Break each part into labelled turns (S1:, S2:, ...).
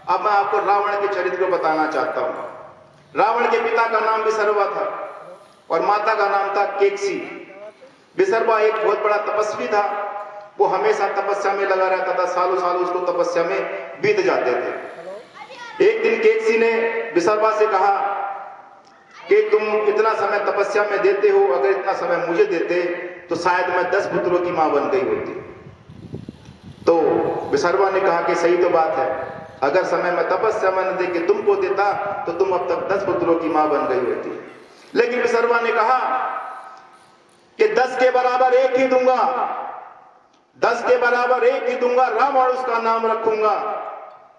S1: अब मैं आपको रावण के चरित्र को बताना चाहता हूं। रावण के पिता का नाम विसर्वा था और माता का नाम था केकसी। विसर्वा एक बहुत बड़ा तपस्वी था, वो हमेशा तपस्या में लगा रहता था, सालों सालों उसको तपस्या में बीत जाते थे। एक दिन केकसी ने विसर्वा से कहा कि तुम इतना समय तपस्या में देते हो, अगर इतना समय मुझे देते तो शायद मैं 10 पुत्रों की मां बन गई होती। तो विसर्वा ने कहा कि सही तो बात है, अगर समय मैं तपस्या में न दे के तुमको देता तो तुम अब तक 10 पुत्रों की मां बन गई होती। लेकिन विसर्वा ने कहा कि 10 के बराबर 1 ही दूंगा, 10 के बराबर 1 ही दूंगा, रावण उसका नाम रखूंगा,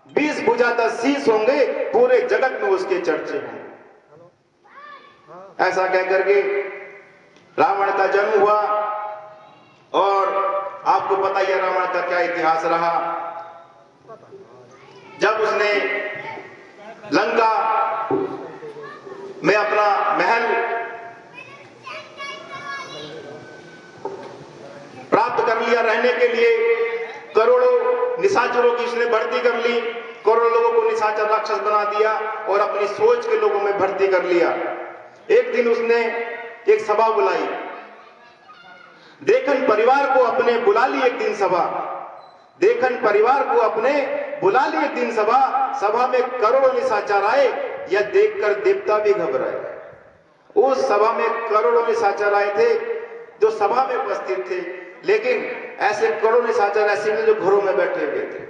S1: 20 भुजा 10 शीश होंगे, पूरे जगत में उसके चर्चे होंगे। ऐसा कहकर के रावण का जन्म हुआ और आपको पता ही है रावण का क्या इतिहास रहा। जब उसने लंका में अपना महल प्राप्त कर लिया रहने के लिए, करोड़ों निशाचरों की उसने भर्ती कर ली, करोड़ों लोगों को निशाचर राक्षस बना दिया और अपनी सोच के लोगों में भर्ती कर लिया। एक दिन उसने एक सभा बुलाई, देखन परिवार को अपने बुला ली एक दिन सभा, देखन परिवार को अपने बुला ली एक दिन सभा। सभा में करोड़ों निशाचर आए, यह देखकर देवता भी घबराए। उस सभा में करोड़ों निशाचर आए थे जो सभा में उपस्थित थे, लेकिन ऐसे करोड़ों निशाचर ऐसे भी जो घरों में बैठे हुए थे।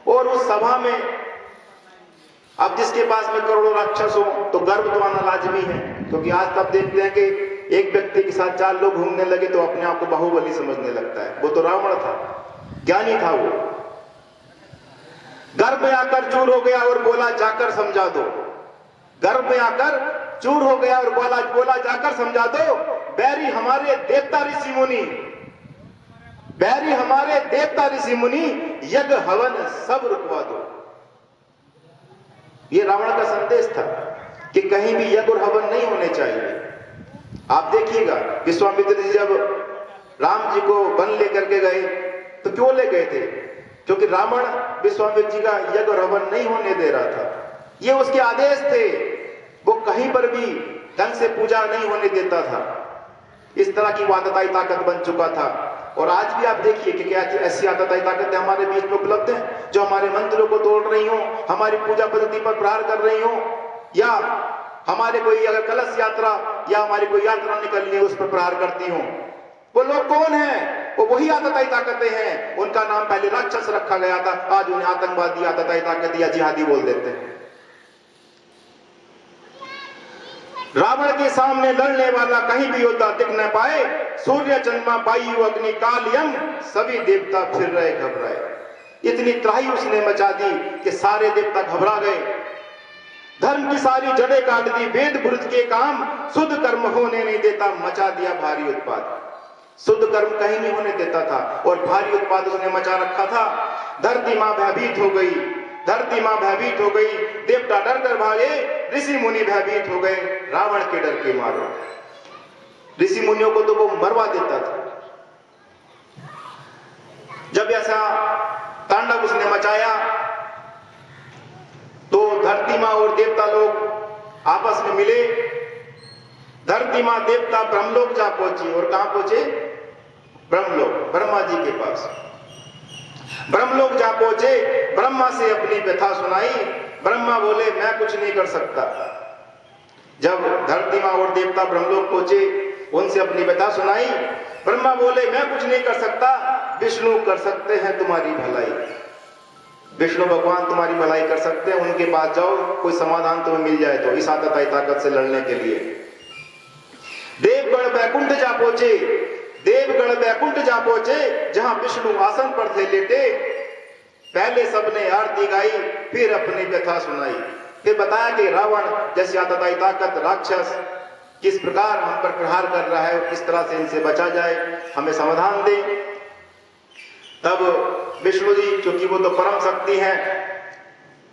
S1: और उस सभा में अब जिसके पास में करोड़ों राक्षस हो तो गर्व तो आना लाजमी है, क्योंकि आज तब देखते हैं कि एक व्यक्ति के साथ 4 लोग घूमने लगे तो अपने आप को बाहुबली समझने लगता है। वो तो रावण था, ज्ञानी था वो। गर्भ में आकर चूर हो गया और बोला जाकर समझा दो, गर्भ में आकर चूर हो गया और बोला जाकर समझा दो, बैरी हमारे देवता ऋषि मुनि, बैरी हमारे देवता ऋषि मुनि, यज्ञ हवन सब रुकवा दो। ये रावण का संदेश था कि कहीं भी यज्ञ और हवन नहीं होने चाहिए। आप देखिएगा विश्वामित्र जी जब राम जी को वन लेकर के गए तो क्यों ले गए थे? क्योंकि रावण विश्वामित्र जी का यज्ञ और हवन नहीं होने दे रहा था। ये उसके आदेश थे, वो कहीं पर भी ढंग से पूजा नहीं होने देता था। इस तरह की आतताई ताकत बन चुका था। और आज भी आप देखिए कि क्या ऐसी आतताई ताकतें हमारे बीच में उपलब्ध हैं जो हमारे मंदिरों को तोड़ रही हो, हमारी पूजा पद्धति पर प्रहार कर रही हो, या हमारे कोई अगर कलश यात्रा या हमारी कोई यात्रा निकलनी है उस पर प्रहार करती हो। वो लोग कौन हैं? वो वही आतताई ताकतें हैं। उनका नाम पहले राक्षस रखा गया था, आज उन्हें आतंकवादी, आतताई ताकत या जिहादी बोल देते हैं। रावण के सामने लड़ने वाला कहीं भी योद्धा दिख न पाए, सूर्य चंद्रमा वायु अग्नि काल यम, सभी देवता फिर रहे घबराए। इतनी त्राही उसने मचा दी कि सारे देवता घबरा गए। धर्म की सारी जड़ें काट दी, वेद भृत के काम शुद्ध कर्म होने नहीं देता, मचा दिया भारी उत्पाद। शुद्ध कर्म कहीं नहीं होने देता था और भारी उत्पाद उसने मचा रखा था। धरती मां भयभीत हो गई, धरती मां भयभीत हो गई, देवता डर कर भागे, ऋषि मुनि भयभीत हो गए रावण के डर के मारो। ऋषि मुनियों को तो वो मरवा देता था। जब ऐसा तांडव उसने मचाया तो धरती मां और देवता लोग आपस में मिले। धरती मां देवता ब्रह्मलोक जा पहुंची। और कहां पहुंचे? ब्रह्मलोक, ब्रह्मा जी के पास। ब्रह्मलोक जा पहुंचे, ब्रह्मा से अपनी व्यथा सुनाई। ब्रह्मा बोले मैं कुछ नहीं कर सकता। जब धरती मां और देवता ब्रह्मलोक पहुंचे, उनसे अपनी व्यथा सुनाई। ब्रह्मा बोले मैं कुछ नहीं कर सकता, विष्णु कर सकते हैं तुम्हारी भलाई। विष्णु भगवान तुम्हारी भलाई कर सकते हैं, उनके पास जाओ, कोई समाधान तुम्हें मिल जाए तो इस आतताई ताकत से लड़ने के लिए। देवगण वैकुंठ जा पहुंचे, देवगण वैकुंठ जा पहुंचे, जहां विष्णु आसन पर थे लेटे। पहले सबने आरती गाई, फिर अपनी व्यथा सुनाई। फिर बताया कि रावण जैसी आतताई ताकत, राक्षस किस प्रकार हम पर प्रहार कर रहा है और किस तरह से इनसे बचा जाए, हमें समाधान दे। तब विष्णु जी, क्योंकि वो तो परम शक्ति हैं,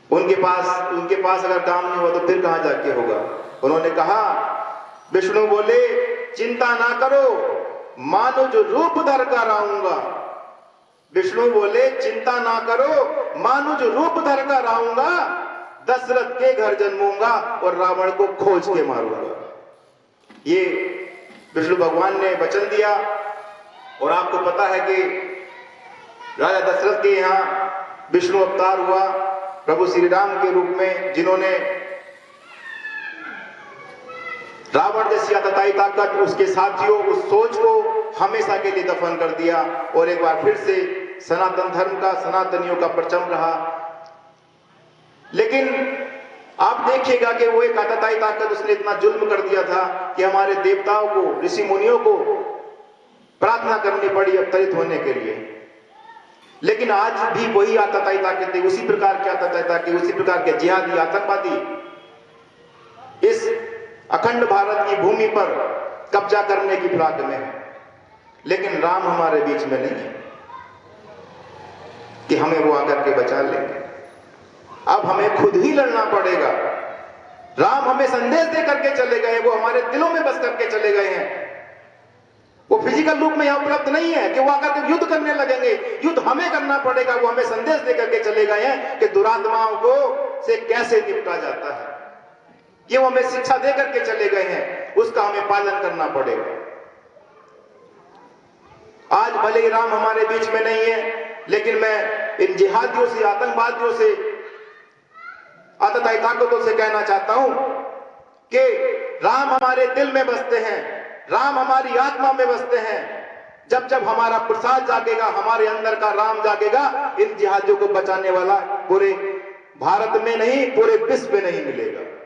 S1: उनके पास अगर काम नहीं हुआ तो फिर कहां जाके होगा। उन्होंने कहा, विष्णु बोले चिंता ना करो, मानुज रूप धर कर आऊंगा। विष्णु बोले चिंता ना करो, मानुज रूप धर कर आऊंगा, दशरथ के घर जन्मूंगा और रावण को खोज के मारूंगा। ये विष्णु भगवान ने वचन दिया। और आपको पता है कि राजा दशरथ के यहाँ विष्णु अवतार हुआ प्रभु श्री राम के रूप में, जिन्होंने रावण जैसी आतताई ताकत, उसके साथियों, उस सोच को हमेशा के लिए दफन कर दिया और एक बार फिर से सनातन धर्म का, सनातनियों का परचम रहा। लेकिन आप देखिएगा कि वो एक आतताई ताकत, उसने इतना जुल्म कर दिया था कि हमारे देवताओं को, ऋषि मुनियों को प्रार्थना करनी पड़ी अवतरित होने के लिए। लेकिन आज भी वही आतताई ताकतें, उसी प्रकार की आतताई ताकतें, उसी प्रकार के जिहादी आतंकवादी इस अखंड भारत की भूमि पर कब्जा करने की फिराक में है। लेकिन राम हमारे बीच में नहीं है कि हमें वो आकर के बचा लेंगे। अब हमें खुद ही लड़ना पड़ेगा। राम हमें संदेश दे करके चले गए, वो हमारे दिलों में बस करके चले गए हैं। वो फिजिकल रूप में यहां उपलब्ध नहीं है कि वो आकर के युद्ध करने लगेंगे। युद्ध हमें करना पड़ेगा। वो हमें संदेश दे करके चले गए हैं कि दुरात्माओं को से कैसे निपटा जाता है। ये वो हमें शिक्षा दे करके चले गए हैं, उसका हमें पालन करना पड़ेगा। आज भले ही राम हमारे बीच में नहीं है, लेकिन मैं इन जिहादियों से, आतंकवादियों से, आतताई ताकतों से कहना चाहता हूं कि राम हमारे दिल में बसते हैं, राम हमारी आत्मा में बसते हैं। जब जब हमारा प्रसाद जागेगा, हमारे अंदर का राम जागेगा, इन जिहादियों को बचाने वाला पूरे भारत में नहीं, पूरे विश्व में नहीं मिलेगा।